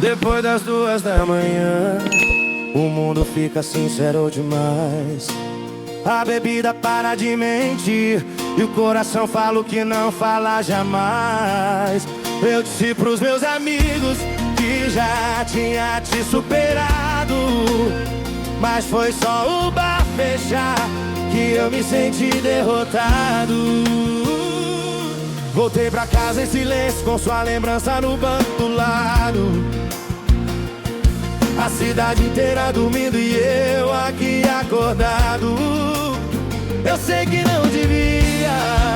Depois das 2 da manhã, o mundo fica sincero demais. A bebida para de mentir e o coração fala o que não fala jamais. Eu disse pros meus amigos que já tinha te superado, mas foi só o bar fechar que eu me senti derrotado. Voltei pra casa em silêncio com sua lembrança no banco do lado. A cidade inteira dormindo e eu aqui acordado. Eu sei que não devia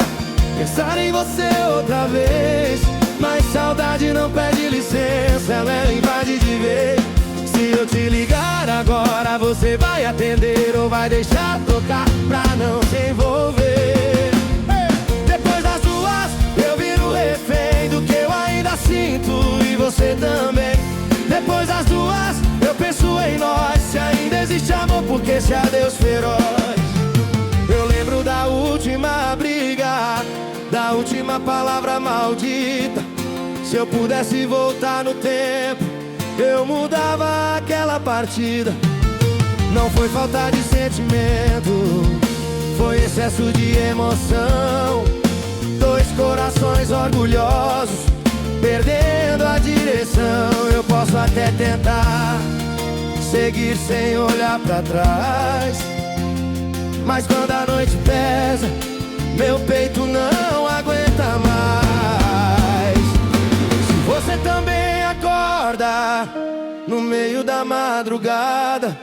pensar em você outra vez, mas saudade não pede licença, ela invade de vez. Se eu te ligar agora, você vai atender ou vai deixar tocar pra não se envolver? Depois das 2, eu viro refém do que eu ainda sinto e você também. Depois das 2, eu penso em nós, se ainda existe amor, porque se adeus feroz. Eu lembro da última briga, da última palavra maldita. Se eu pudesse voltar no tempo, eu mudava aquela partida. Não foi falta de sentimento, foi excesso de emoção. 2 corações orgulhosos, perdendo a direção. Eu posso até tentar seguir sem olhar pra trás, mas quando a noite pesa, meu peito não aguenta mais. Se você também acorda no meio da madrugada,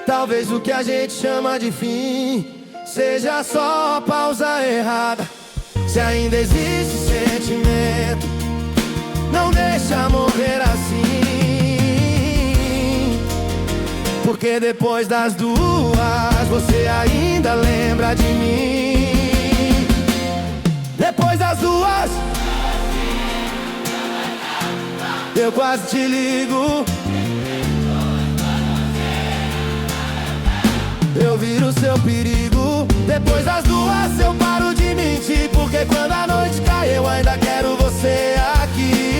talvez o que a gente chama de fim seja só a pausa errada. Se ainda existe sentimento, não deixa morrer assim, porque depois das 2, você ainda lembra de mim. Depois das 2, eu quase te ligo. Eu viro seu perigo. Depois das 2, eu paro de mentir, porque quando a noite cai, eu ainda quero você aqui.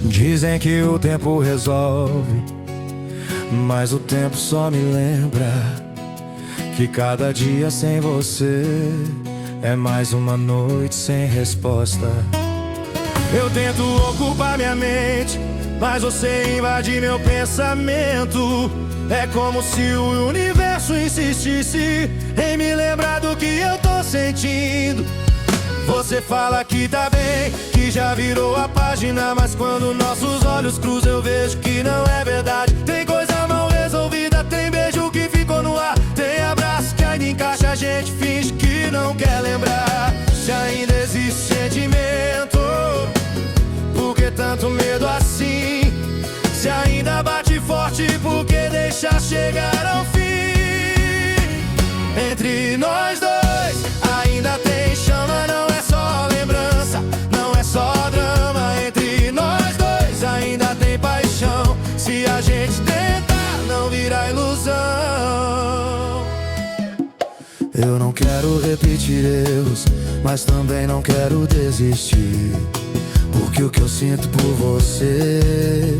Dizem que o tempo resolve, mas o tempo só me lembra que cada dia sem você é mais uma noite sem resposta. Eu tento ocupar minha mente, mas você invade meu pensamento. É como se o universo insistisse em me lembrar do que eu tô sentindo. Você fala que tá bem, que já virou a página, mas quando nossos olhos cruzam eu vejo que não é verdade. Tem coisa mal resolvida, tem beijo que ficou no ar, tem abraço que ainda encaixa, a gente finge que não quer lembrar. Se ainda existe sentimento, por que tanto medo assim? Se ainda bate forte, por que deixar chegar ao fim? Entre nós 2 ainda tem chama, não é só lembrança, não é só drama. Entre nós 2 ainda tem paixão, se a gente tentar não virar ilusão. Eu não quero repetir erros, mas também não quero desistir, porque o que eu sinto por você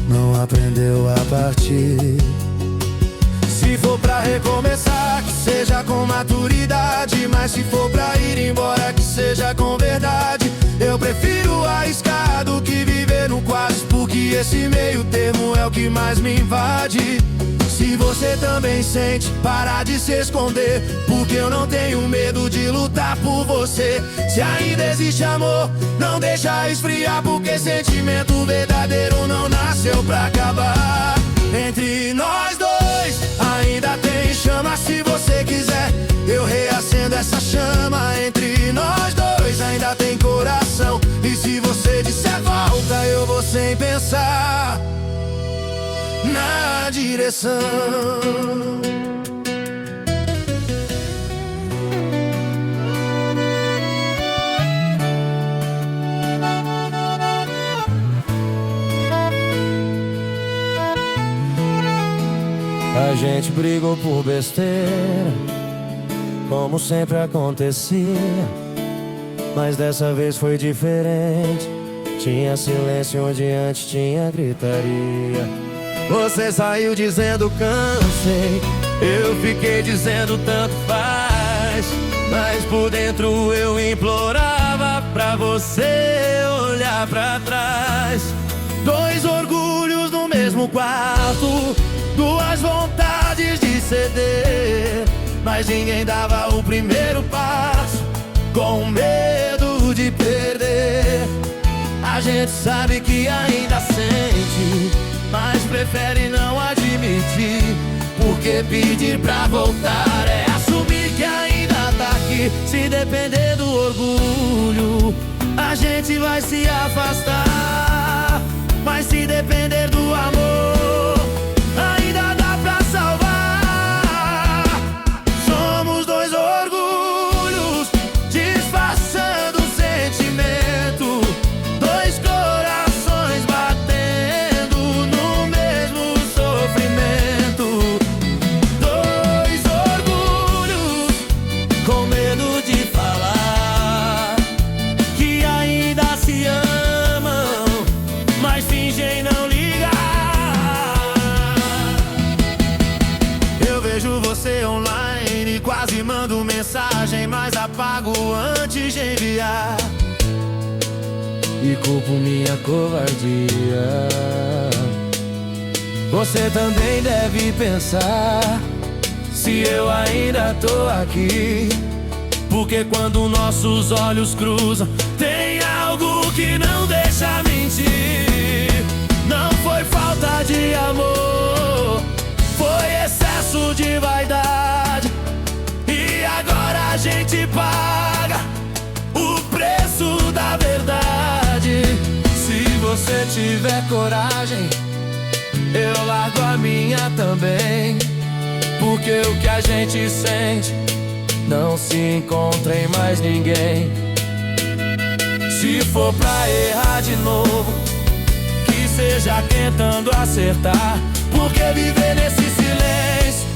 não aprendeu a partir. Se for pra recomeçar, que seja com maturidade, mas se for pra ir embora, que seja com verdade. Eu prefiro arriscar do que viver no quase, porque esse meio termo é o que mais me invade. Se você também sente, para de se esconder, porque eu não tenho medo de lutar por você. Se ainda existe amor, não deixa esfriar, porque sentimento verdadeiro não nasceu pra acabar. Entre nós 2 ainda tem chama, se você quiser eu reacendo essa chama. Entre nós 2 ainda tem coração, e se você disser volta, eu vou sem pensar na direção. A gente brigou por besteira, como sempre acontecia, mas dessa vez foi diferente. Tinha silêncio onde antes tinha gritaria. Você saiu dizendo cansei, eu fiquei dizendo tanto faz, mas por dentro eu implorava pra você olhar pra trás. Dois orgulhos no mesmo quarto, duas vontades de ceder, mas ninguém dava o primeiro passo, com medo de perder. A gente sabe que ainda sente, mas prefere não admitir, porque pedir pra voltar é assumir que ainda tá aqui. Se depender do orgulho, a gente vai se afastar, mas se depender do amor, ainda dá pra salvar. Somos dois orgulhos disfarçando o sentimento, dois corações batendo no mesmo sofrimento. Dois orgulhos com medo de falar que ainda se amam, mas fingem não ligar. Eu vejo você online, quase mando mensagem, mas apago antes de enviar, e culpo minha covardia. Você também deve pensar se eu ainda tô aqui, porque quando nossos olhos cruzam tem algo que não deixa mentir. Não foi falta de amor, foi excesso de vaidade, e agora a gente paga o preço da verdade. Se você tiver coragem, eu largo a minha também, porque o que a gente sente não se encontra em mais ninguém. Se for pra errar de novo, que seja tentando acertar, porque viver nesse silêncio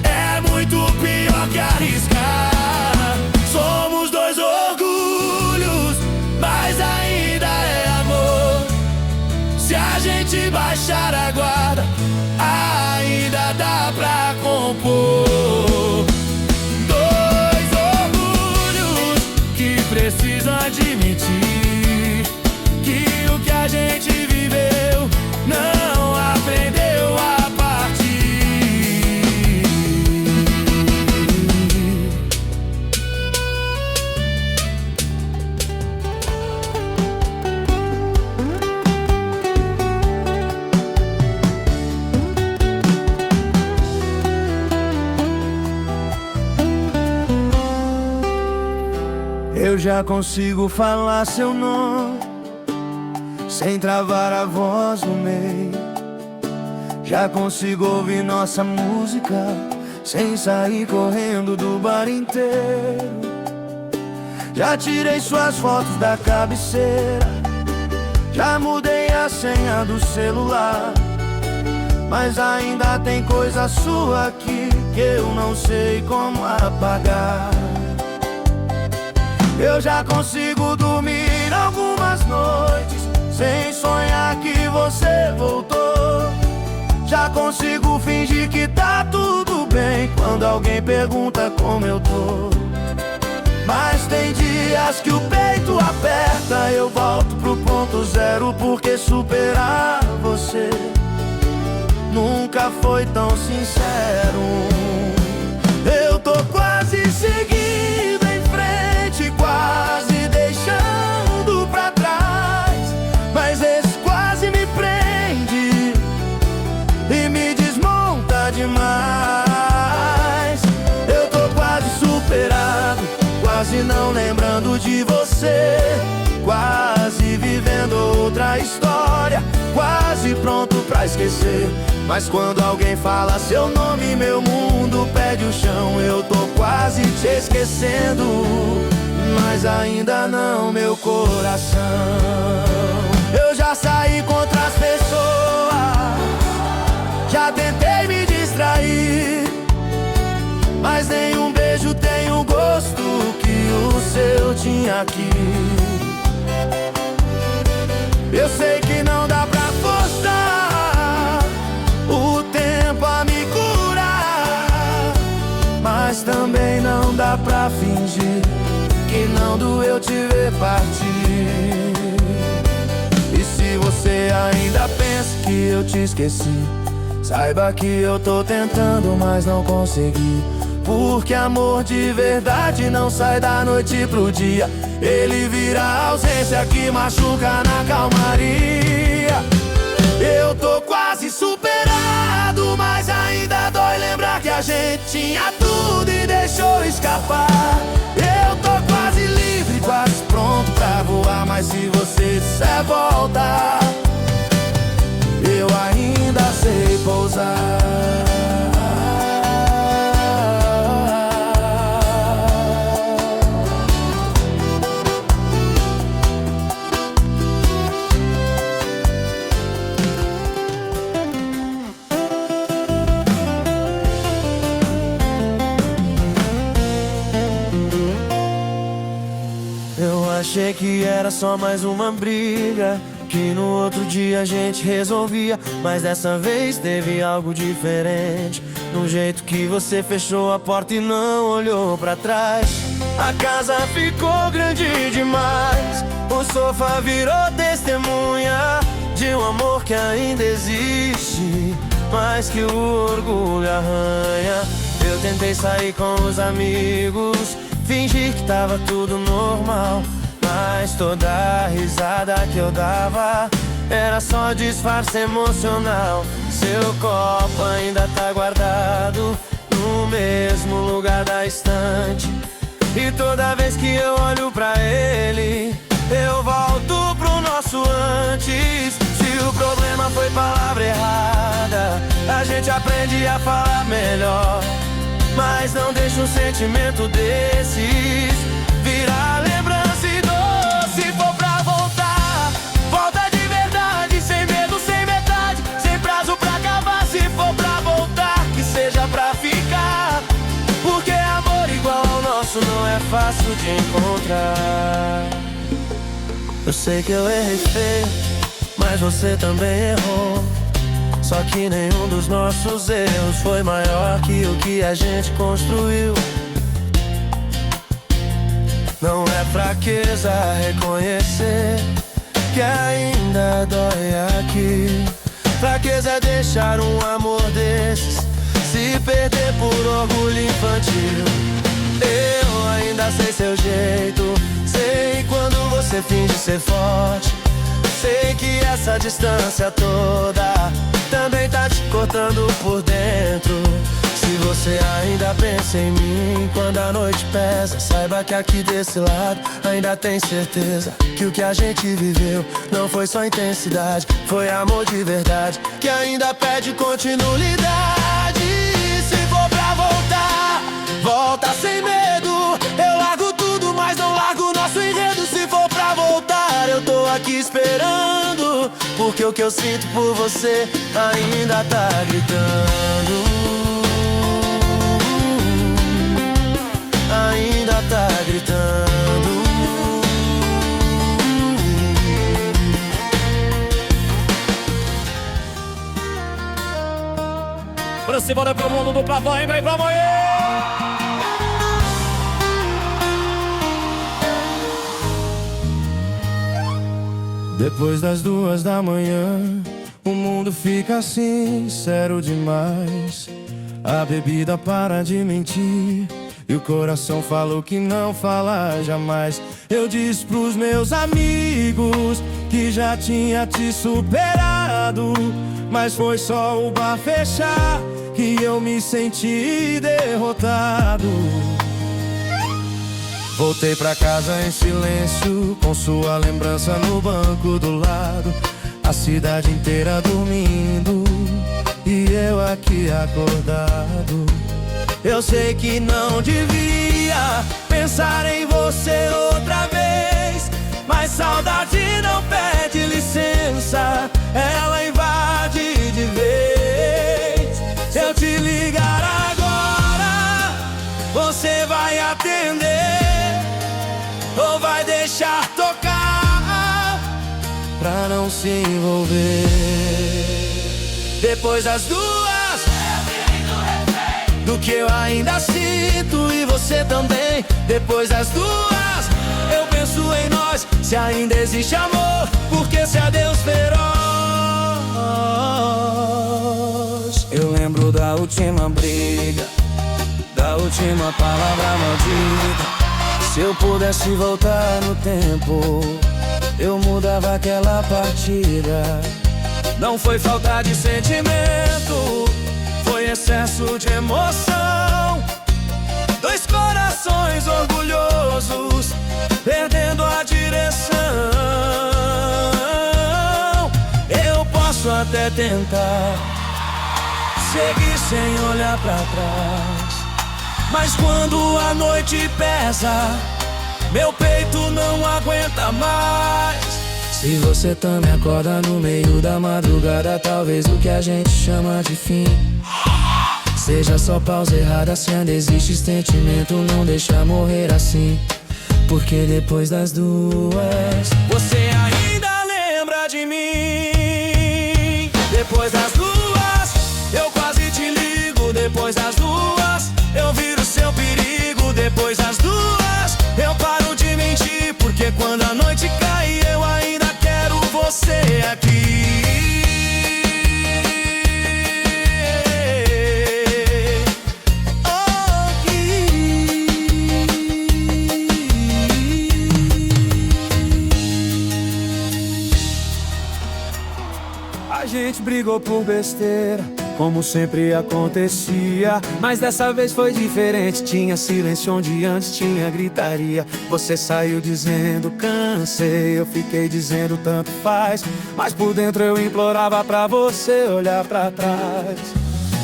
é muito pior que arriscar. Somos dois orgulhos, mas ainda é amor. Se a gente baixar a guarda, ainda dá pra compor. Dois orgulhos que precisam admitir que o que a gente viveu não aprendeu a partir. Eu já consigo falar seu nome sem travar a voz no meio. Já consigo ouvir nossa música sem sair correndo do bar inteiro. Já tirei suas fotos da cabeceira, já mudei a senha do celular, mas ainda tem coisa sua aqui que eu não sei como apagar. Eu já consigo dormir algumas noites sem sonhar que você voltou. Já consigo fingir que tá tudo bem quando alguém pergunta como eu tô. Mas tem dias que o peito aperta, eu volto pro ponto zero, porque superar você nunca foi tão sincero. Eu tô quase seguindo em frente, quase deixando pra trás, mas esse quase me prende e me desmonta demais. Eu tô quase superado, quase não lembrando de você, quase vivendo outra história, quase pronto pra esquecer. Mas quando alguém fala seu nome, meu mundo perde o chão. Eu tô quase te esquecendo, mas ainda não, meu coração. Eu já saí contra as pessoas, já tentei me distrair, mas nenhum beijo tem o gosto que o seu tinha aqui. Eu sei que não dá pra forçar o tempo a me curar, mas também não dá pra fingir que não doeu te ver partir. E se você ainda pensa que eu te esqueci, saiba que eu tô tentando, mas não consegui. Porque amor de verdade não sai da noite pro dia. Ele vira ausência que machuca na calmaria. Eu tô quase superado, mas ainda dói lembrar que a gente tinha tudo e deixou escapar. Eu tô quase livre, quase pronto pra voar, mas se você disser volta, eu ainda sei pousar. Eu achei que era só mais uma briga, que no outro dia a gente resolvia, mas dessa vez teve algo diferente. No jeito que você fechou a porta e não olhou pra trás. A casa ficou grande demais, o sofá virou testemunha de um amor que ainda existe, mas que o orgulho arranha. Eu tentei sair com os amigos, fingir que tava tudo normal, mas toda risada que eu dava era só disfarce emocional. Seu copo ainda tá guardado no mesmo lugar da estante, e toda vez que eu olho pra ele, eu volto pro nosso antes. Se o problema foi palavra errada, a gente aprende a falar melhor, mas não deixa um sentimento desses virar lembrança e dor. Se for pra voltar, volta de verdade, sem medo, sem metade, sem prazo pra acabar. Se for pra voltar, que seja pra ficar, porque amor igual ao nosso não é fácil de encontrar. Eu sei que eu errei feio, mas você também errou. Só que nenhum dos nossos erros foi maior que o que a gente construiu. Não é fraqueza reconhecer que ainda dói aqui. Fraqueza é deixar um amor desses se perder por orgulho infantil. Eu ainda sei seu jeito, sei quando você finge ser forte, sei que essa distância toda também tá te cortando por dentro. Se você ainda pensa em mim quando a noite pesa, saiba que aqui desse lado ainda tem certeza que o que a gente viveu não foi só intensidade, foi amor de verdade que ainda pede continuidade. Se for pra voltar, volta sem medo. Eu largo tudo, mas não largo nosso enredo. Se for pra voltar, eu tô aqui esperando, porque o que eu sinto por você ainda tá gritando. Ainda tá gritando. Pra cima do mundo do Pavão, vem pra morrer. Depois das 2 da manhã, o mundo fica sincero demais. A bebida para de mentir e o coração falou que não fala jamais. Eu disse pros meus amigos que já tinha te superado, mas foi só o bar fechar que eu me senti derrotado. Voltei pra casa em silêncio, com sua lembrança no banco do lado, a cidade inteira dormindo e eu aqui acordado. Eu sei que não devia pensar em você outra vez, mas saudade não pede licença, ela invade de vez. Se eu te ligar agora, se envolver. Depois das duas, do que eu ainda sinto e você também. Depois das duas, eu penso em nós. Se ainda existe amor, porque se adeus feroz. Eu lembro da última briga, da última palavra maldita. Se eu pudesse voltar no tempo, eu mudava aquela partida. Não foi falta de sentimento, foi excesso de emoção. Dois corações orgulhosos, perdendo a direção. Eu posso até tentar seguir sem olhar pra trás, mas quando a noite pesa, meu peito não aguenta mais. Se você também acorda no meio da madrugada, talvez o que a gente chama de fim seja só pausa errada. Se ainda existe sentimento, não deixa morrer assim, porque depois das duas, você ainda lembra de mim. Depois das duas, eu quase te ligo. Depois das duas, eu viro seu perigo. Depois das duas, eu paro de mentir, porque quando a noite cai, eu ainda quero você aqui. A gente brigou por besteira, como sempre acontecia, mas dessa vez foi diferente. Tinha silêncio onde antes tinha gritaria. Você saiu dizendo cansei, eu fiquei dizendo tanto faz, mas por dentro eu implorava pra você olhar pra trás.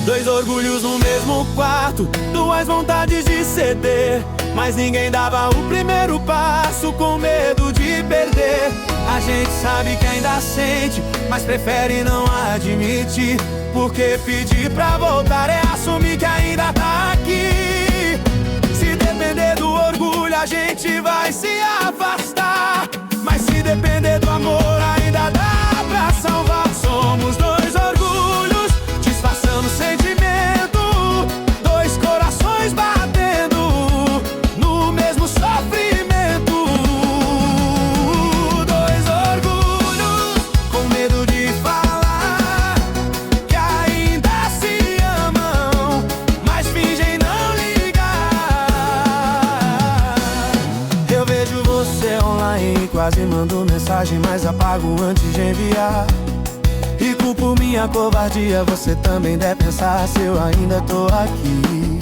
Dois orgulhos no mesmo quarto, duas vontades de ceder, mas ninguém dava o primeiro passo com medo de perder. A gente sabe que ainda sente, mas prefere não admitir, porque pedir pra voltar é assumir que ainda tá aqui. Se depender do orgulho, a gente vai se afastar, mas se depender do amor, ainda dá pra salvar. Somos dois orgulhos, disfarçando sentimento, dois corações batendo no mesmo sofrimento. Dois orgulhos com medo de falar que ainda se amam, mas fingem não ligar. Eu vejo você online, quase mando mensagem, mas apago antes de enviar. E culpo minha covardia, você também deve pensar se eu ainda tô aqui.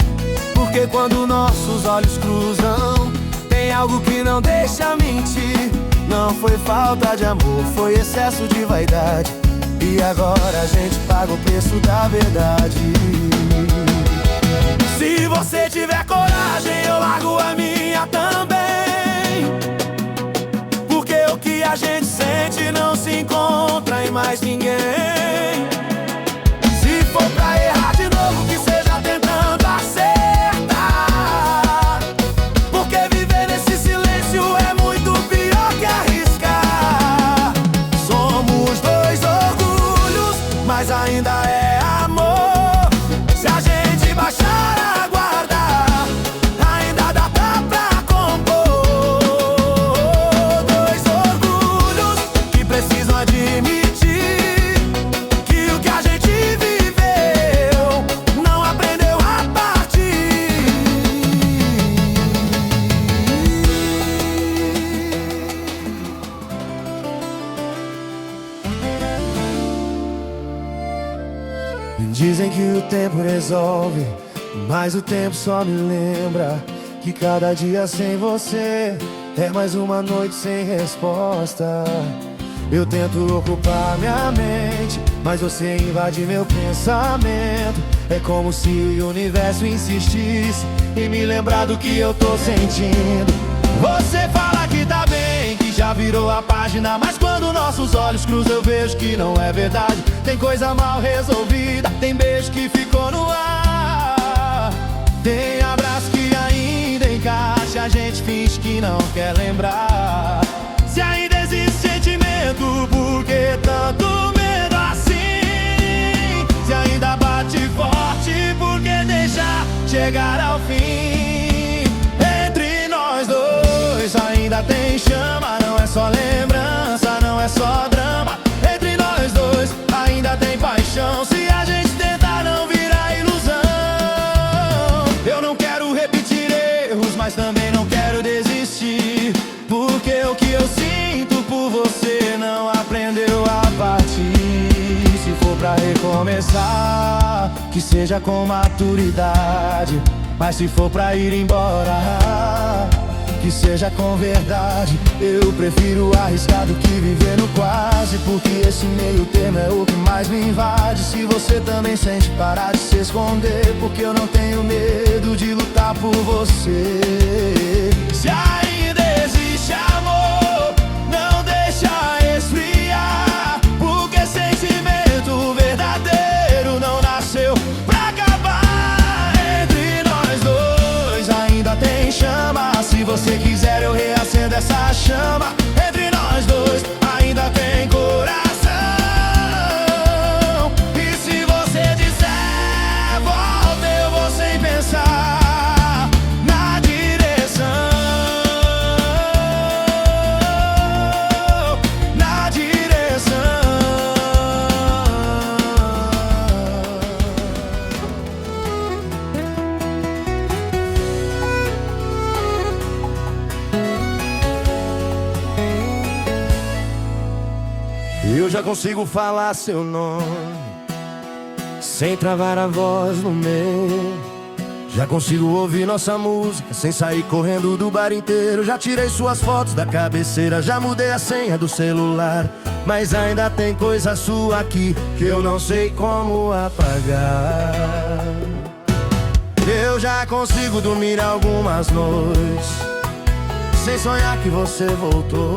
Porque quando nossos olhos cruzam, tem algo que não deixa mentir. Não foi falta de amor, foi excesso de vaidade, e agora a gente paga o preço da verdade. Se você tiver coragem, eu largo a minha também, porque o que a gente sente não se encontra em mais ninguém. Se for pra errar de novo, que seja tentando acertar, porque viver nesse silêncio é muito pior que arriscar. Somos dois orgulhos, mas ainda é amor. Se a gente baixar a guarda, ainda dá pra compor. Dois orgulhos que precisam admitir que o que a gente viveu não aprendeu a partir. Dizem que o tempo resolve, mas o tempo só me lembra que cada dia sem você é mais uma noite sem resposta. Eu tento ocupar minha mente, mas você invade meu pensamento. É como se o universo insistisse em me lembrar do que eu tô sentindo. Você fala que tá bem, que já virou a página, mas quando nossos olhos cruzam eu vejo que não é verdade. Tem coisa mal resolvida, tem beijo que ficou no ar, tem abraço que ainda encaixa, a gente finge que não quer lembrar. Se ainda existe sentimento, por que tanto chegar ao fim. Entre nós dois ainda tem chama, não é só lembrança, não é só drama. Entre nós dois ainda tem paixão, se a gente tentar não virar ilusão. Eu não quero repetir erros, mas também não quero desistir, porque o que eu sinto por você não aprendeu a partir. Se for pra recomeçar, que seja com maturidade, mas se for pra ir embora, que seja com verdade. Eu prefiro arriscar do que viver no quase, porque esse meio termo é o que mais me invade. Se você também sente, parar de se esconder, porque eu não tenho medo de lutar por você. Se ainda existe amor, não deixa esfriar, porque sentimento verdadeiro não nasceu pra acabar. Entre nós dois ainda tem chama, se você quiser eu reacendo essa chama. Entre nós dois ainda tem coração, e se você disser volta, eu vou sem pensar na direção, na direção. Eu já consigo falar seu nome sem travar a voz no meio. Já consigo ouvir nossa música sem sair correndo do bar inteiro. Já tirei suas fotos da cabeceira, já mudei a senha do celular, mas ainda tem coisa sua aqui que eu não sei como apagar. Eu já consigo dormir algumas noites sem sonhar que você voltou.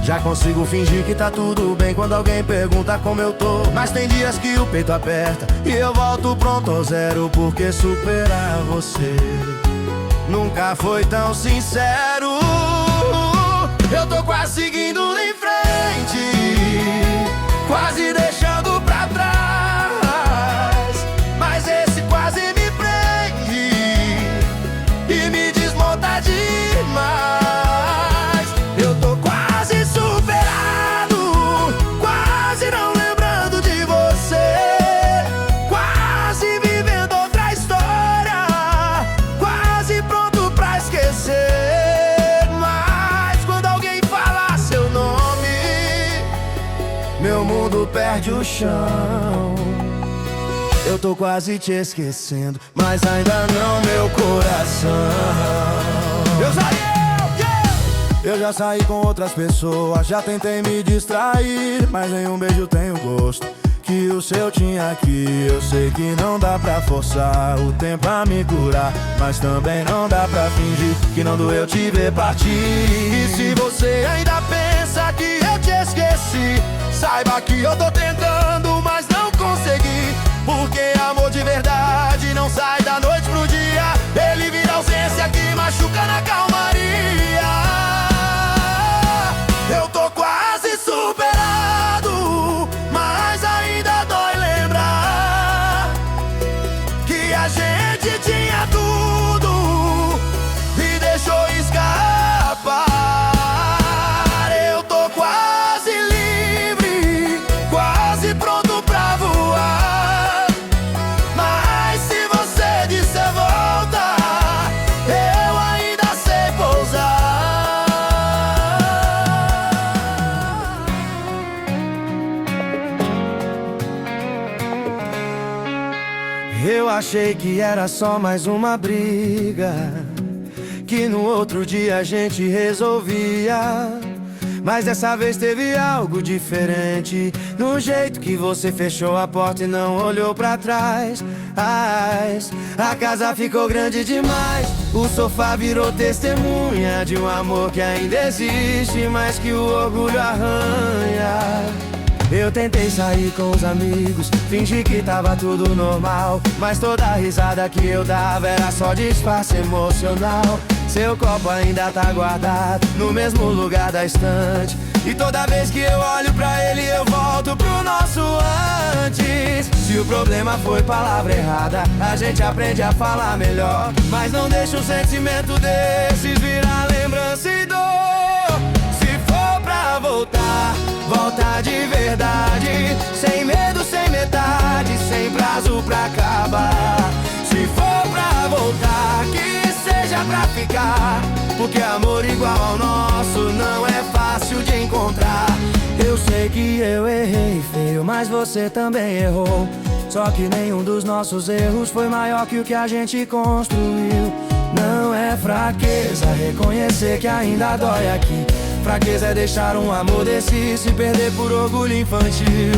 Já consigo fingir que tá tudo bem quando alguém pergunta como eu tô, mas tem dias que o peito aperta e eu volto pronto ao zero, porque superar você nunca foi tão sincero. Eu tô quase seguindo em frente, quase deixando pra trás, mas esse quase me prende e me desmonta demais. Eu tô quase superado, quase não lembrando de você, quase vivendo outra história, quase pronto pra esquecer. Mas quando alguém falar seu nome, meu mundo perde o chão. Eu tô quase te esquecendo, mas ainda não meu coração. Eu já saí com outras pessoas, já tentei me distrair, mas nenhum beijo tem o gosto que o seu tinha aqui. Eu sei que não dá pra forçar o tempo a me curar, mas também não dá pra fingir que não doeu te ver partir. E se você ainda pensa que eu te esqueci, saiba que eu tô tentando, mas não consegui, porque amor de verdade não sai da noite pro dia. Ele vira ausência que machuca na calmaria. Eu tô quase superado, mas ainda dói lembrar que a gente tinha tudo e deixou escapar. Eu tô quase livre, quase pronto pra voar, mas se você disser volta, eu ainda sei pousar. Eu achei que era só mais uma briga, que no outro dia a gente resolvia, mas dessa vez teve algo diferente, no jeito que você fechou a porta e não olhou pra trás. A casa ficou grande demais, o sofá virou testemunha de um amor que ainda existe, mas que o orgulho arranha. Eu tentei sair com os amigos, fingi que tava tudo normal, mas toda risada que eu dava era só disfarce emocional. Seu copo ainda tá guardado no mesmo lugar da estante, e toda vez que eu olho pra ele eu volto pro nosso antes. Se o problema foi palavra errada, a gente aprende a falar melhor, mas não deixa um sentimento desses virar lembrança e dor. Se for pra voltar, volta de verdade, sem medo, sem metade, sem prazo pra acabar. Se for pra voltar, que seja pra ficar, porque amor igual ao nosso não é fácil de encontrar. Eu sei que eu errei feio, mas você também errou. Só que nenhum dos nossos erros foi maior que o que a gente construiu. Não é fraqueza reconhecer que ainda dói aqui. Fraqueza é deixar um amor desse se perder por orgulho infantil.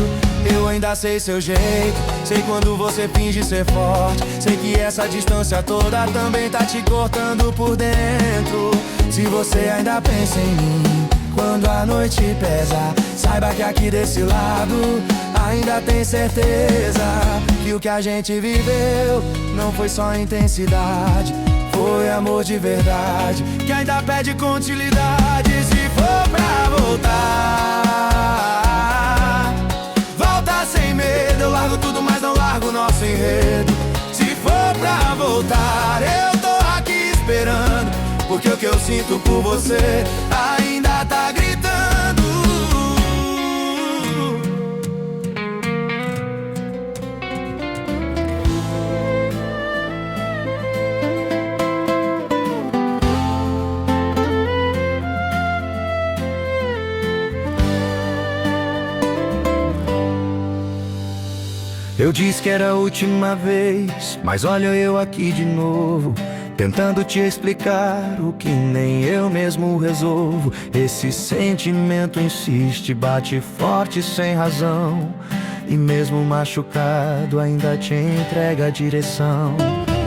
Eu ainda sei seu jeito, sei quando você finge ser forte, sei que essa distância toda também tá te cortando por dentro. Se você ainda pensa em mim quando a noite pesa, saiba que aqui desse lado ainda tem certeza que o que a gente viveu não foi só intensidade, foi amor de verdade, que ainda pede continuidade. Se for pra voltar, volta sem medo, eu largo tudo, mas não largo o nosso enredo. Se for pra voltar, eu tô aqui esperando, porque o que eu sinto por você ainda tá gritando. Eu disse que era a última vez, mas olha eu aqui de novo, tentando te explicar o que nem eu mesmo resolvo. Esse sentimento insiste, bate forte sem razão, e mesmo machucado ainda te entrega a direção.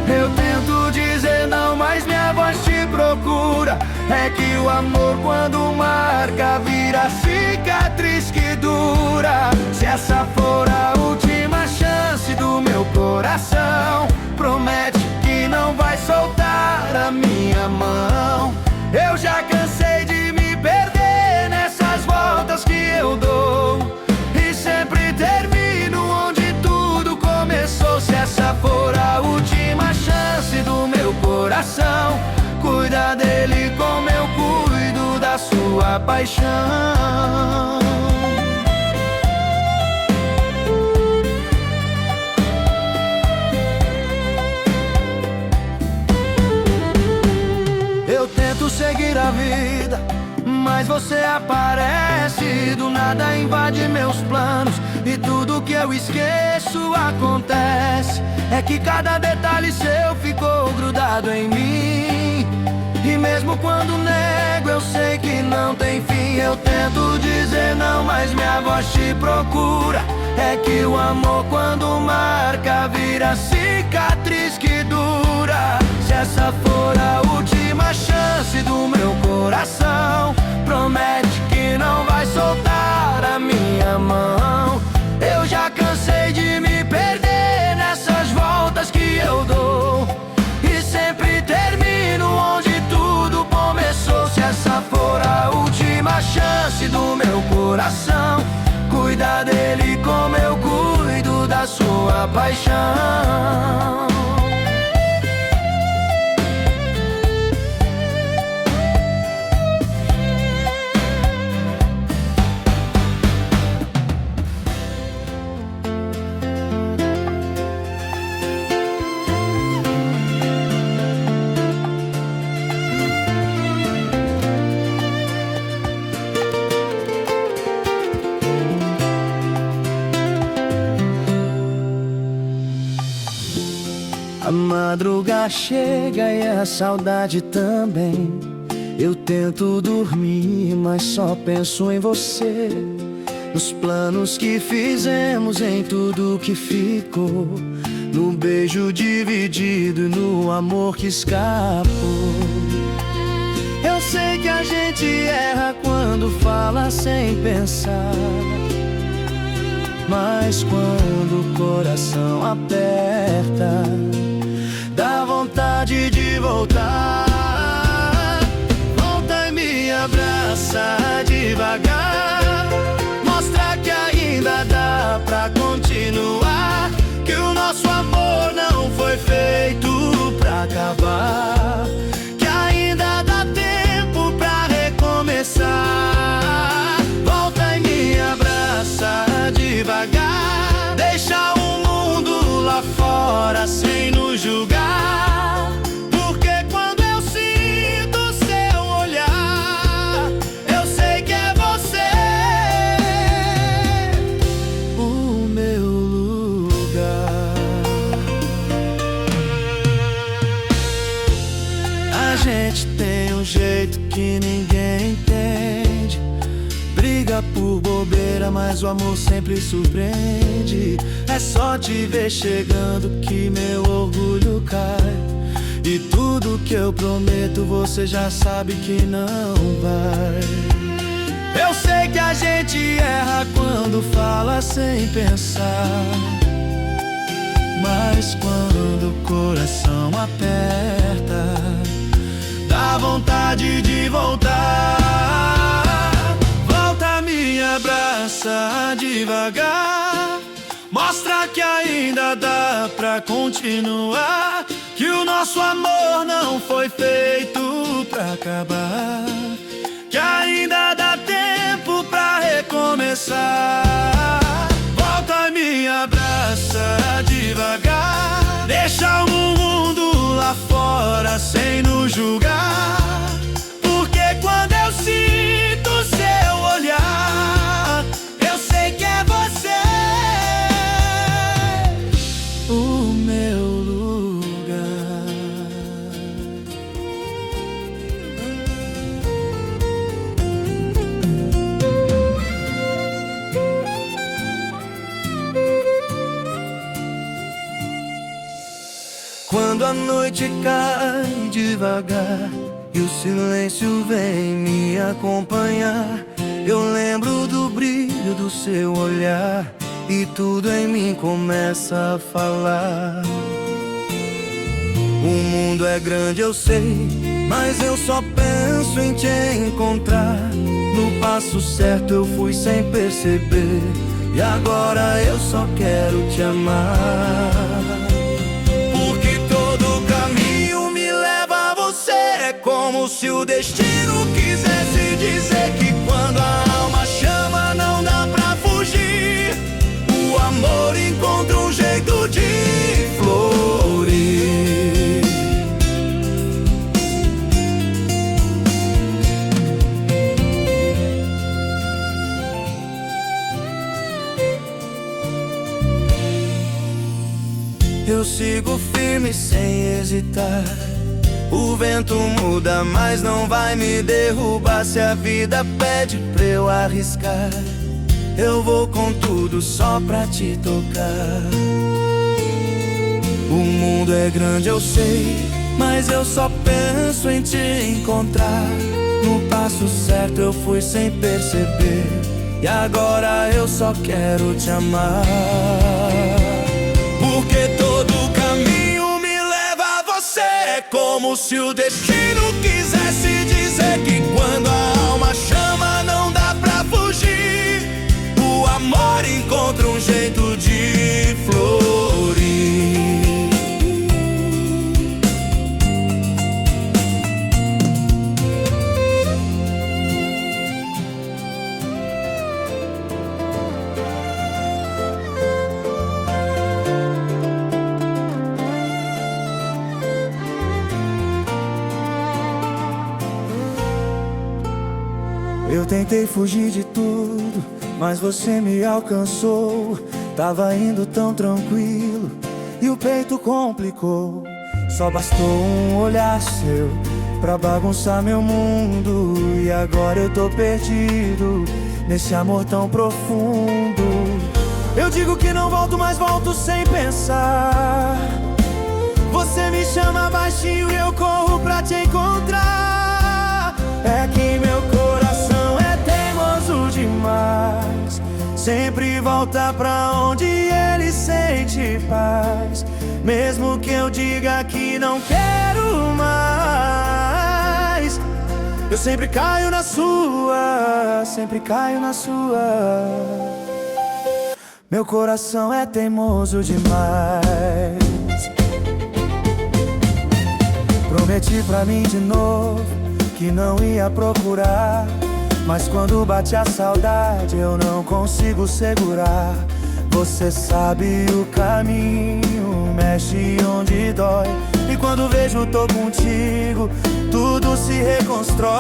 Eu tento dizer não, mas minha voz te procura. É que o amor quando marca vira cicatriz que dura. Se essa for a última chance do meu coração, promete que não vai soltar a minha mão. Eu já cansei de me perder nessas voltas que eu dou, e sempre termino onde tudo começou. Se essa for a última chance do meu coração, cuida dele como eu cuido da sua paixão. Eu tento seguir a vida, mas você aparece do nada, invade meus planos, e tudo que eu esqueço acontece. É que cada detalhe seu ficou grudado em mim, e mesmo quando nego eu sei que não tem fim. Eu tento dizer não, mas minha voz te procura. É que o amor quando marca vira cicatriz que dura. Se essa for a última chance do meu coração, promete que não vai soltar a minha mão. Eu já cansei de me perder nessas voltas que eu dou, e sempre termino onde tudo começou. Se essa for a última chance do meu coração, cuida dele como eu cuido da sua paixão. A madruga chega e a saudade também. Eu tento dormir, mas só penso em você, nos planos que fizemos, em tudo que ficou, no beijo dividido e no amor que escapou. Eu sei que a gente erra quando fala sem pensar, Mas quando o coração aperta, dá vontade de voltar. Volta e me abraça devagar, mostra que ainda dá pra continuar, que o nosso amor não foi feito pra acabar, que ainda dá tempo pra recomeçar. Volta e me abraça devagar, deixa o mundo lá fora sem nos julgar, porque quando eu sinto seu olhar, eu sei que é você o meu lugar. A gente tem um jeito que ninguém entende, briga por bobeira, mas o amor sempre surpreende. É só te ver chegando que meu orgulho cai, e tudo que eu prometo você já sabe que não vai. Eu sei que a gente erra quando fala sem pensar, mas quando o coração aperta, dá vontade de voltar. Volta, me abraça devagar, mostra que ainda dá pra continuar, que o nosso amor não foi feito pra acabar, que ainda dá tempo pra recomeçar. Volta, me abraça devagar, deixa o mundo lá fora sem nos julgar, porque quando eu sinto seu olhar, eu sei que é você o meu lugar. Quando a noite cai devagar e o silêncio vem me acompanhar, eu lembro do brilho do seu olhar e tudo em mim começa a falar. O mundo é grande, eu sei, mas eu só penso em te encontrar. No passo certo eu fui sem perceber, e agora eu só quero te amar. Porque todo caminho me leva a você, é como se o destino quisesse dizer que quando a alma chama não dá pra fugir, o amor encontra um jeito de florir. Eu sigo firme sem hesitar, o vento muda, mas não vai me derrubar. Se a vida pede pra eu arriscar, eu vou com tudo só pra te tocar. O mundo é grande, eu sei, mas eu só penso em te encontrar. No passo certo eu fui sem perceber, e agora eu só quero te amar. Porque todo caminho me leva a você, é como se o destino quisesse dizer que quando a alma chama não dá pra fugir, o amor encontra um jeito de florir. Eu tentei fugir de tudo, mas você me alcançou. Tava indo tão tranquilo e o peito complicou. Só bastou um olhar seu pra bagunçar meu mundo, e agora eu tô perdido nesse amor tão profundo. Eu digo que não volto, mas volto sem pensar. Você me chama baixinho e eu corro pra te encontrar. É que meu coração é teimoso demais, sempre volta volta pra onde ele sente paz. Mesmo que eu diga que não quero mais, eu sempre caio na sua, sempre caio na sua. Meu coração é teimoso demais. Prometi pra mim de novo que não ia procurar, mas quando bate a saudade eu não consigo segurar. Você sabe o caminho, mexe onde dói, e quando vejo tô contigo, tudo se reconstrói.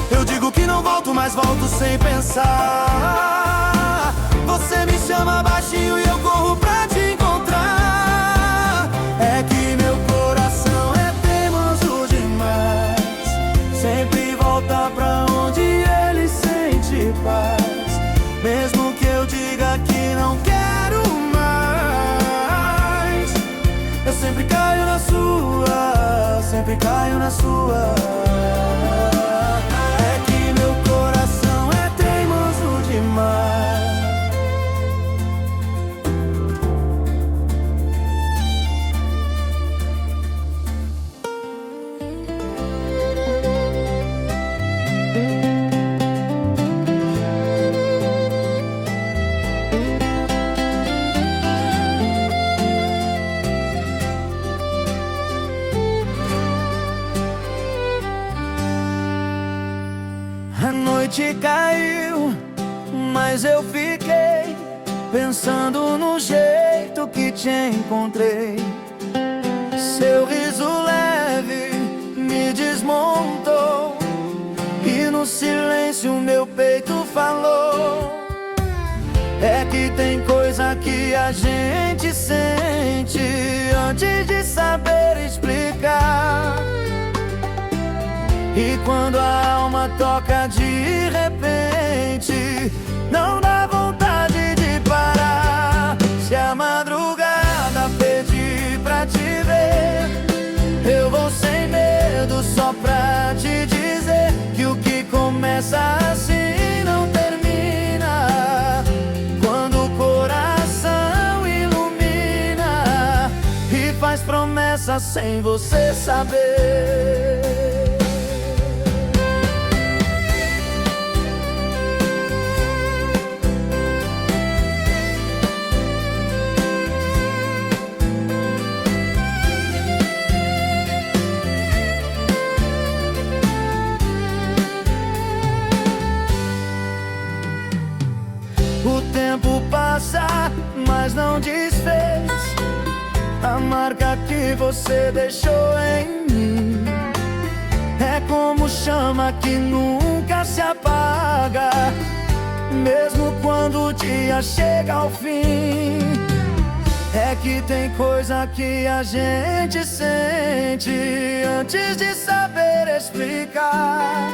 Eu digo que não volto, mas volto sem pensar. Você me chama baixinho e eu corro pra te encontrar. É que meu coração é teimoso demais, sempre volta pra onde ele sente paz. Mesmo que eu diga que não quero mais, eu sempre caio na sua, sempre caio na sua. É que meu coração é teimoso demais. A noite caiu, mas eu fiquei pensando no jeito que te encontrei. Seu riso leve me desmontou, e no silêncio meu peito falou. É que tem coisa que a gente sente antes de saber explicar. E quando a alma toca de repente, não dá vontade de parar. Se a madrugada pedir pra te ver, eu vou sem medo só pra te dizer que o que começa assim não termina. Quando o coração ilumina e faz promessa sem você saber. O tempo passa, mas não desfez a marca que você deixou em mim. É como chama que nunca se apaga, mesmo quando o dia chega ao fim. É que tem coisa que a gente sente antes de saber explicar.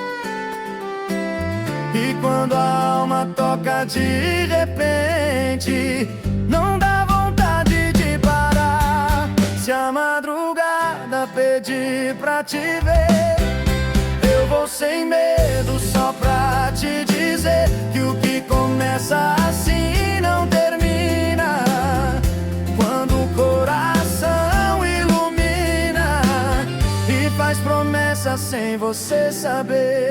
E quando a alma toca de repente, não dá vontade de parar. Se a madrugada pedir pra te ver, eu vou sem medo só pra te dizer que o que começa assim não termina. Quando o coração ilumina e faz promessa sem você saber.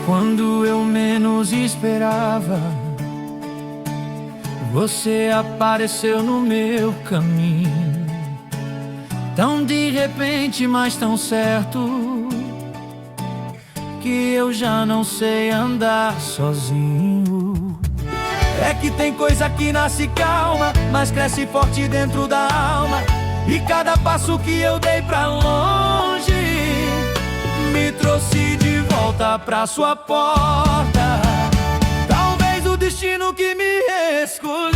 Quando eu menos esperava, você apareceu no meu caminho. Tão de repente, mas tão certo, que eu já não sei andar sozinho. É que tem coisa que nasce calma, mas cresce forte dentro da alma. E cada passo que eu dei pra longe me trouxe de volta pra sua porta. Talvez o destino que me escolheu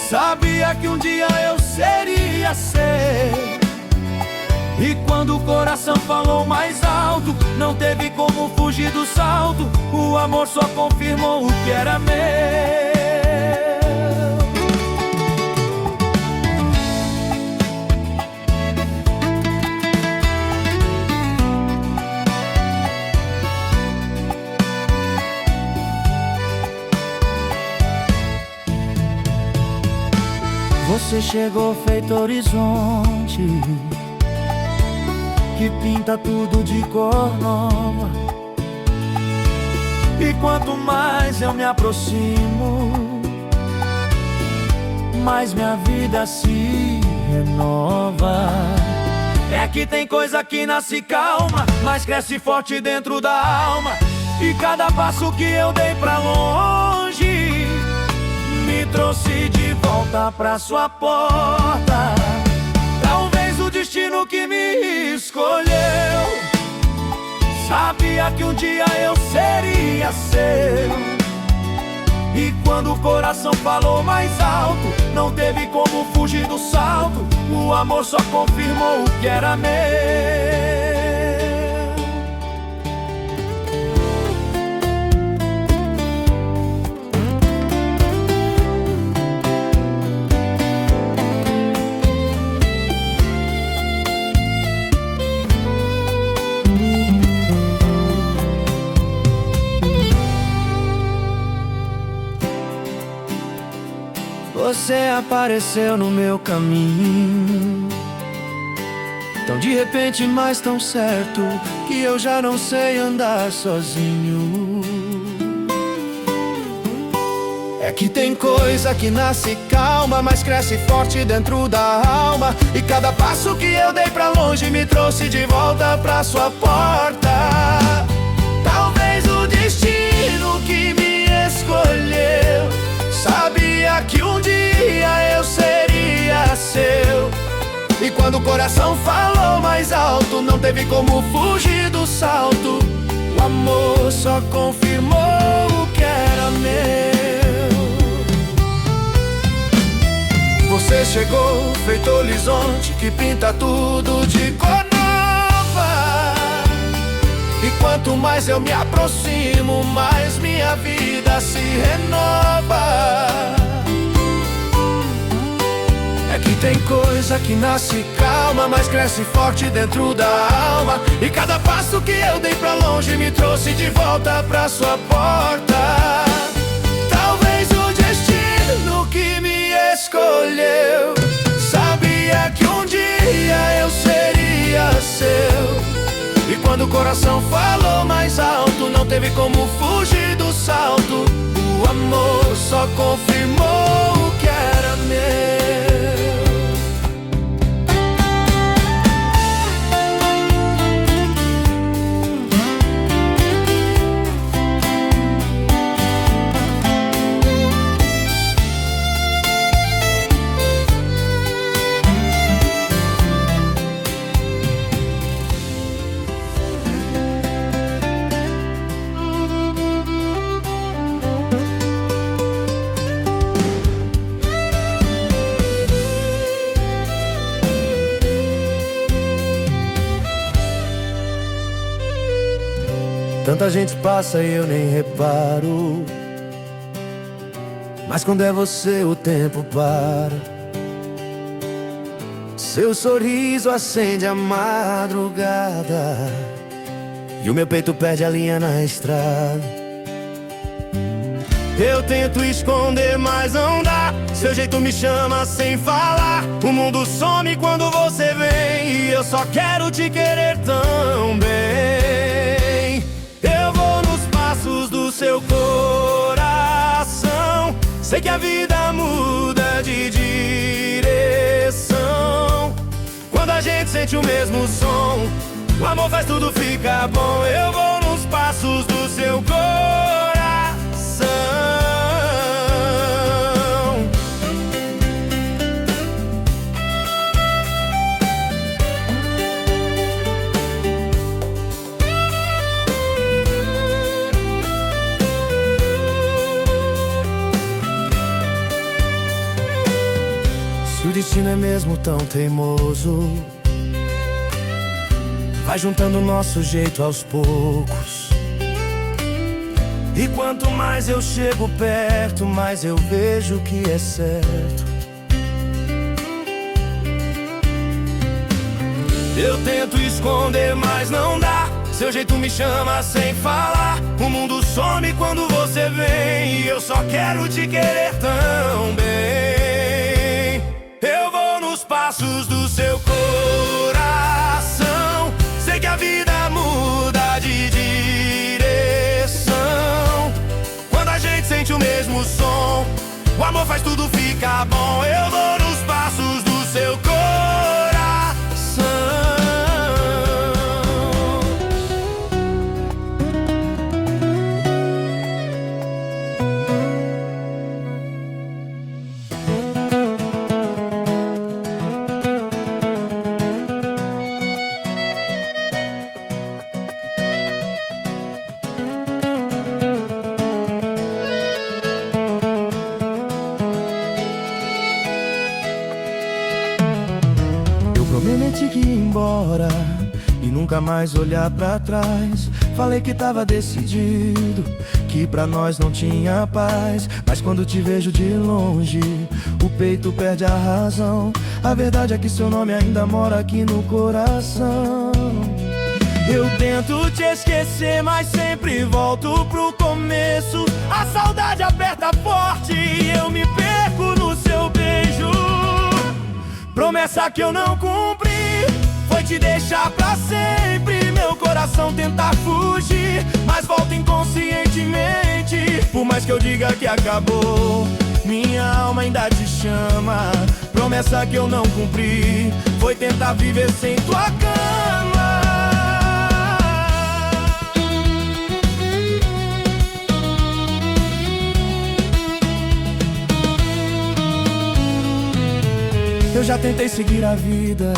sabia que um dia eu seria ser. E quando o coração falou mais alto, alto, não teve como fugir do salto. O amor só confirmou o que era meu. Você chegou feito horizonte que pinta tudo de cor nova. E quanto mais eu me aproximo, mais minha vida se renova. É que tem coisa que nasce calma, mas cresce forte dentro da alma. E cada passo que eu dei pra longe me trouxe de volta pra sua porta. Talvez o destino que me escolheu sabia que um dia eu seria seu. E quando o coração falou mais alto, não teve como fugir do salto. O amor só confirmou o que era meu. Você apareceu no meu caminho, tão de repente, mas tão certo, que eu já não sei andar sozinho. É que tem coisa que nasce calma, mas cresce forte dentro da alma. E cada passo que eu dei pra longe me trouxe de volta pra sua porta. Talvez o destino que me escolheu sabia que um dia eu seria seu. E quando o coração falou mais alto, não teve como fugir do salto. O amor só confirmou o que era meu. Você chegou feito horizonte que pinta tudo de cor nova. E quanto mais eu me aproximo, mais minha vida se renova. É que tem coisa que nasce calma, mas cresce forte dentro da alma. E cada passo que eu dei pra longe me trouxe de volta pra sua porta. Talvez o destino que me escolheu sabia que um dia eu seria seu. E quando o coração falou mais alto, não teve como fugir do salto. O amor só confirmou o que era meu. Tanta gente passa e eu nem reparo, mas quando é você o tempo para. Seu sorriso acende a madrugada e o meu peito perde a linha na estrada. Eu tento esconder, mas não dá. Seu jeito me chama sem falar. O mundo some quando você vem e eu só quero te querer tão bem. Eu vou nos passos do seu coração. Sei que a vida muda de direção quando a gente sente o mesmo som. O amor faz tudo ficar bom. Eu vou nos passos do seu coração. Se o destino é mesmo tão teimoso, vai juntando nosso jeito aos poucos. E quanto mais eu chego perto, mais eu vejo que é certo. Eu tento esconder, mas não dá. Seu jeito me chama sem falar. O mundo some quando você vem, e eu só quero te querer tão bem. Eu vou nos passos do seu coração. Sei que a vida muda de direção. Quando a gente sente o mesmo som, o amor faz tudo ficar bom. Eu vou nos passos do seu coração. Prometi que ia embora e nunca mais olhar pra trás. Falei que tava decidido, que pra nós não tinha paz. Mas quando te vejo de longe, o peito perde a razão. A verdade é que seu nome ainda mora aqui no coração. Eu tento te esquecer, mas sempre volto pro começo. A saudade aperta forte e eu me perco no seu beijo. Promessa que eu não cumpri foi te deixar pra sempre. Meu coração tenta fugir, mas volta inconscientemente. Por mais que eu diga que acabou, minha alma ainda te chama. Promessa que eu não cumpri foi tentar viver sem tua cama. Eu já tentei seguir a vida,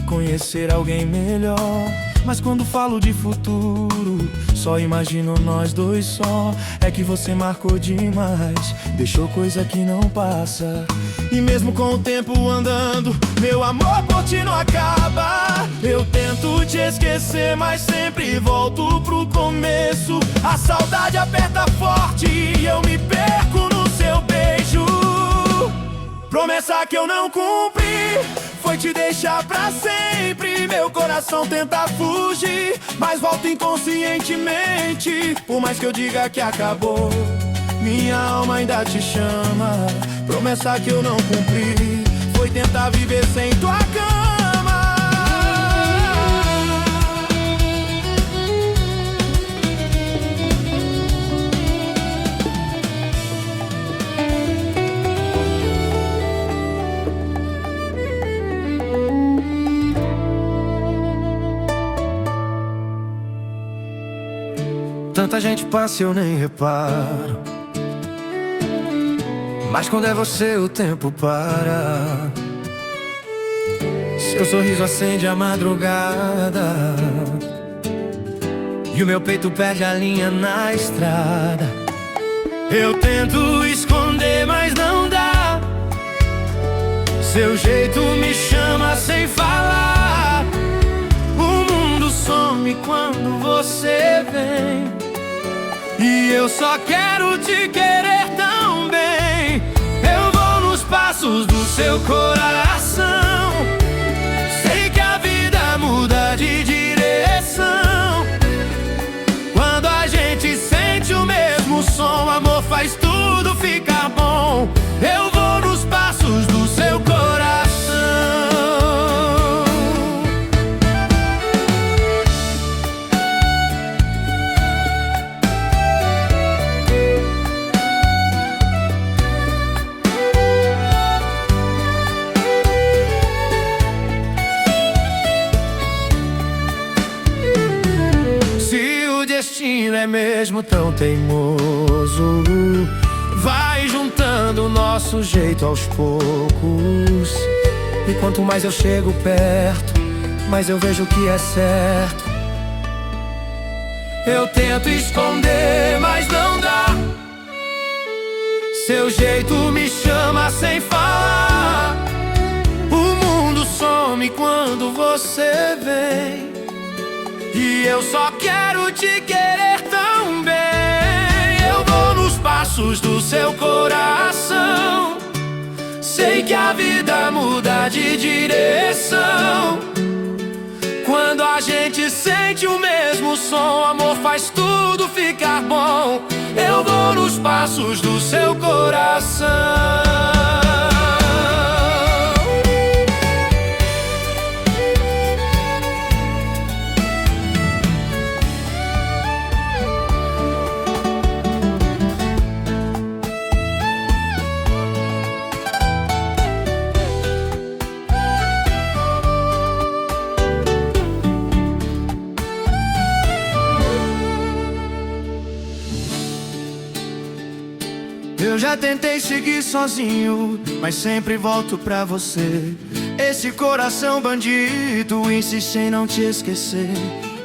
conhecer alguém melhor. Mas quando falo de futuro, só imagino nós dois só. É que você marcou demais, deixou coisa que não passa. E mesmo com o tempo andando, meu amor por ti não acaba. Eu tento te esquecer, mas sempre volto pro começo. A saudade aperta forte e eu me perco no seu beijo. Promessa que eu não cumpri foi te deixar pra sempre. Meu coração tenta fugir, mas volta inconscientemente. Por mais que eu diga que acabou, minha alma ainda te chama. Promessa que eu não cumpri foi tentar viver sem tua cama. Tanta gente passa e eu nem reparo, mas quando é você o tempo para. Seu sorriso acende a madrugada e o meu peito perde a linha na estrada. Eu tento esconder, mas não dá. Seu jeito me chama sem falar. O mundo some quando você vem, e eu só quero te querer tão bem. Eu vou nos passos do seu coração. Sei que a vida muda de direção. Quando a gente sente o mesmo som, o amor faz tudo ficar bom. Eu vou nos passos do seu coração. Destino é mesmo tão teimoso, vai juntando o nosso jeito aos poucos. E quanto mais eu chego perto, mais eu vejo que é certo. Eu tento esconder, mas não dá. Seu jeito me chama sem falar. O mundo some quando você vem, E eu só quero te querer tão bem. Eu vou nos passos do seu coração. Sei que a vida muda de direção. Quando a gente sente o mesmo som, o amor faz tudo ficar bom. Eu vou nos passos do seu coração. Eu já tentei seguir sozinho, mas sempre volto pra você. Esse coração bandido insiste em não te esquecer.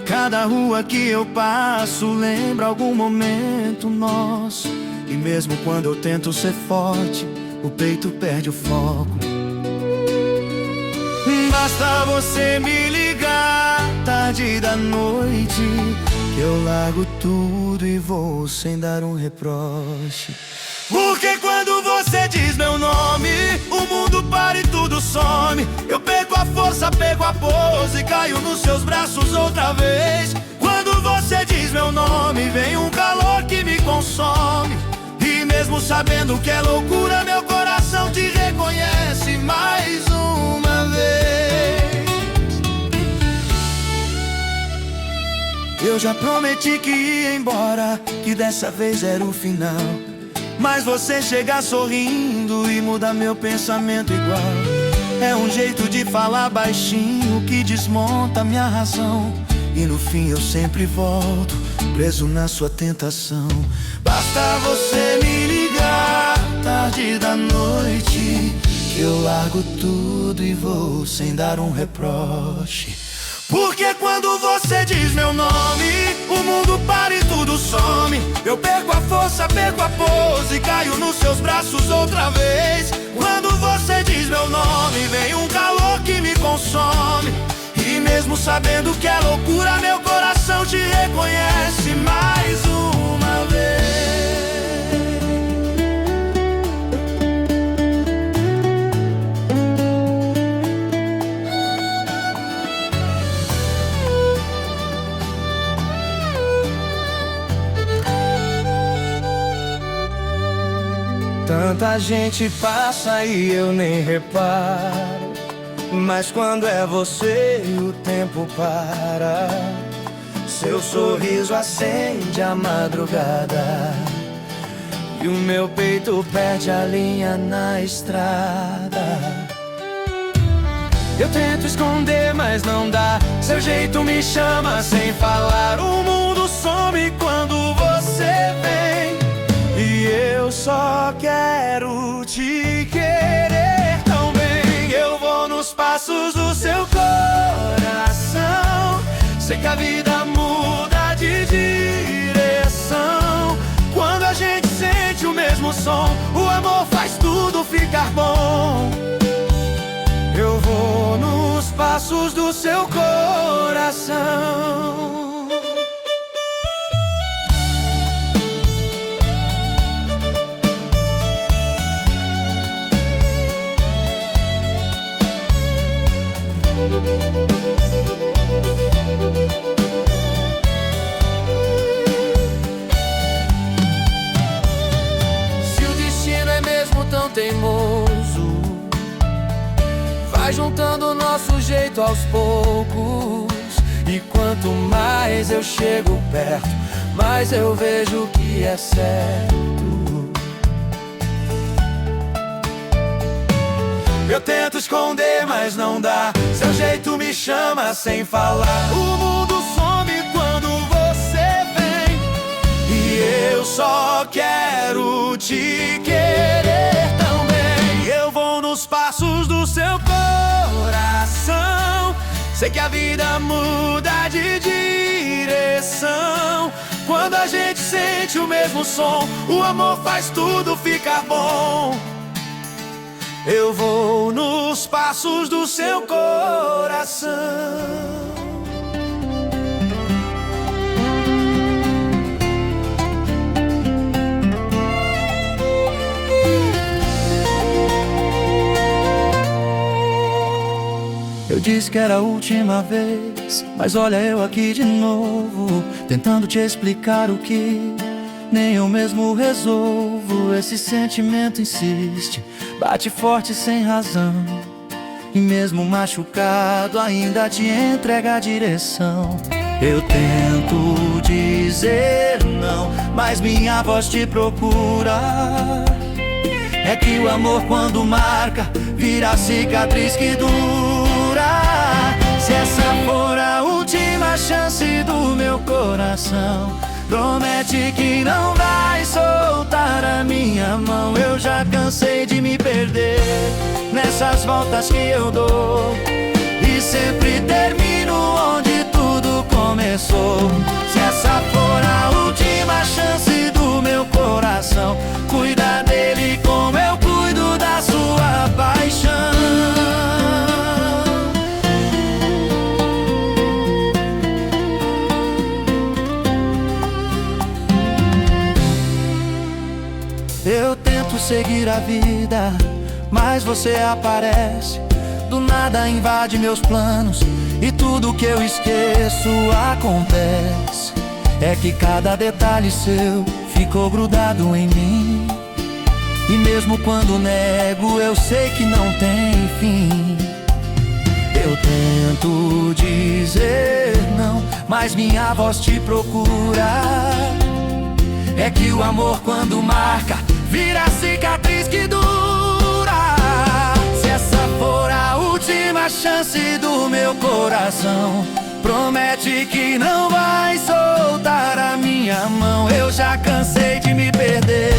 Cada rua que eu passo lembra algum momento nosso. E mesmo quando eu tento ser forte, o peito perde o foco. Basta você me ligar tarde da noite, que eu largo tudo e vou sem dar um reproche. Porque quando você diz meu nome, o mundo para e tudo some. Eu perco a força, pego a pose e caio nos seus braços outra vez. Quando você diz meu nome, vem um calor que me consome. E mesmo sabendo que é loucura, meu coração te reconhece mais uma vez. Eu já prometi que ia embora, que dessa vez era o final. Mas você chega sorrindo e muda meu pensamento igual. É um jeito de falar baixinho que desmonta minha razão. E no fim eu sempre volto, preso na sua tentação. Basta você me ligar tarde da noite, que eu largo tudo e vou sem dar um reproche. Porque quando você diz meu nome, o mundo para e tudo some. Eu perco a força, perco a pose e caio nos seus braços outra vez. Quando você diz meu nome, vem um calor que me consome. E mesmo sabendo que é loucura, meu coração te reconhece mais uma vez. Tanta gente passa e eu nem reparo, mas quando é você o tempo para. Seu sorriso acende a madrugada e o meu peito perde a linha na estrada. Eu tento esconder, mas não dá. Seu jeito me chama sem falar. O mundo some quando você vem. E eu só quero te querer tão bem. Eu vou nos passos do seu coração. Sei que a vida muda de direção. Quando a gente sente o mesmo som, o amor faz tudo ficar bom. Eu vou nos passos do seu coração. Se o destino é mesmo tão teimoso, vai juntando nosso jeito aos poucos. E quanto mais eu chego perto, mais eu vejo que é certo. Eu tento esconder, mas não dá. Seu jeito me chama sem falar. O mundo some quando você vem. E eu só quero te querer tão bem. Eu vou nos passos do seu coração. Sei que a vida muda de direção. Quando a gente sente o mesmo som, o amor faz tudo ficar bom. Eu vou nos passos do seu coração. Eu disse que era a última vez, mas olha eu aqui de novo, tentando te explicar o que nem eu mesmo resolvo. Esse sentimento insiste, bate forte sem razão, e mesmo machucado ainda te entrega a direção. Eu tento dizer não, mas minha voz te procura. É que o amor quando marca, vira cicatriz que dura. Se essa for a última chance do meu coração, promete que não vai soltar a minha mão. Eu já cansei de me perder nessas voltas que eu dou, e sempre termino onde tudo começou. Se essa for a última chance do meu coração, cuida dele como eu cuido da sua paixão. Eu tento seguir a vida, mas você aparece, do nada invade meus planos, e tudo que eu esqueço acontece. É que cada detalhe seu ficou grudado em mim, e mesmo quando nego eu sei que não tem fim. Eu tento dizer não, mas minha voz te procura. É que o amor quando marca, vira cicatriz que dura. Se essa for a última chance do meu coração, promete que não vai soltar a minha mão. Eu já cansei de me perder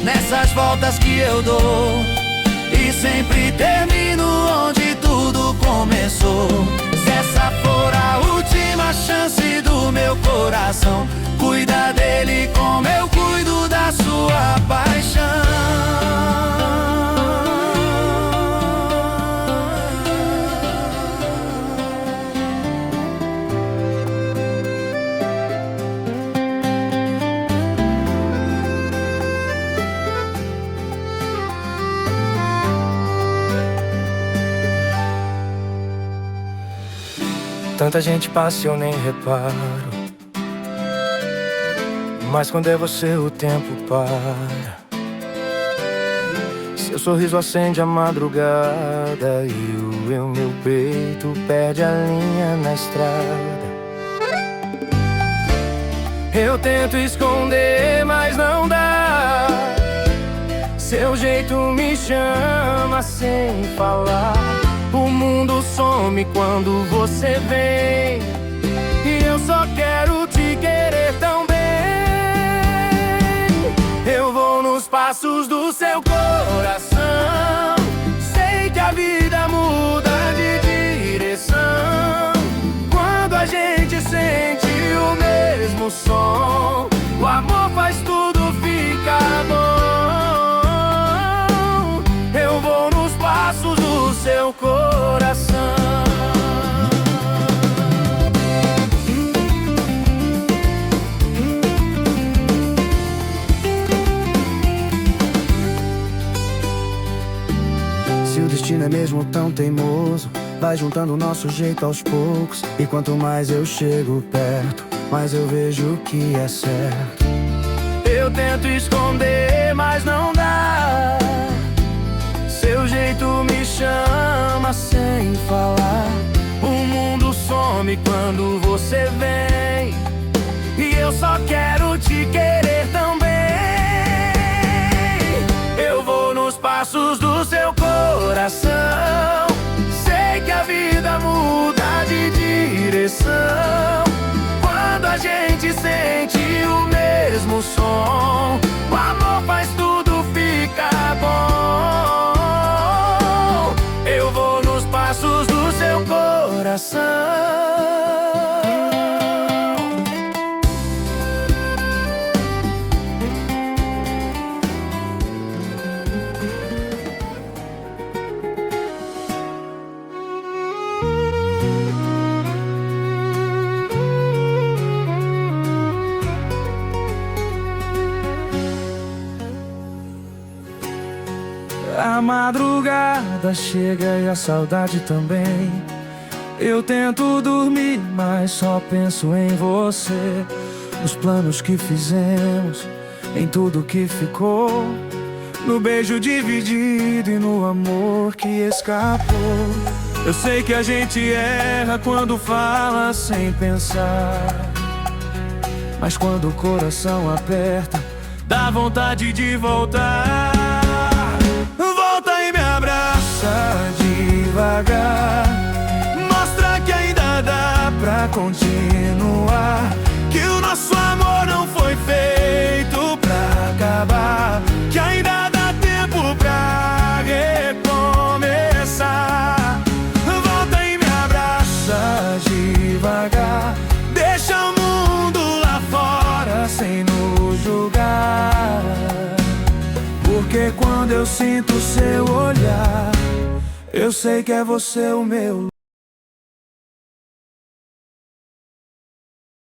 nessas voltas que eu dou, e sempre termino onde tudo começou. Se essa for a última chance do meu coração, cuida dele como eu cuido da sua paixão. Tanta gente passa e eu nem reparo, mas quando é você o tempo para. Seu sorriso acende a madrugada, e meu peito perde a linha na estrada. Eu tento esconder, mas não dá. Seu jeito me chama sem falar. O mundo some quando você vem, e eu só quero te querer tão bem. Eu vou nos passos do seu coração, sei que a vida muda de direção quando a gente sente o mesmo som. O amor faz tudo ficar bom. Eu vou nos passos do seu coração. Se o destino é mesmo tão teimoso, vai juntando o nosso jeito aos poucos, e quanto mais eu chego perto, mais eu vejo o que é certo. Eu tento esconder, mas não dá. Seu jeito me chama sem falar. O mundo some quando você vem, e eu só quero te querer tão bem. Eu vou nos passos do seu coração, sei que a vida muda de direção quando a gente sente o mesmo som. O amor faz tudo ficar bom. Eu vou nos passos do seu coração. A madrugada madrugada chega e a saudade também. Eu tento dormir, mas só penso em você, nos planos que fizemos, em tudo que ficou, no beijo dividido e no amor que escapou. Eu sei que a gente erra quando fala sem pensar, mas quando o coração aperta, dá vontade de voltar. Volta e me abraça devagar, mostra que ainda dá pra continuar, que o nosso amor não foi feito pra acabar, que ainda dá tempo pra recomeçar. Volta e me abraça devagar, deixa o mundo lá fora sem nos julgar, porque quando eu sinto seu olhar, eu sei que é você o meu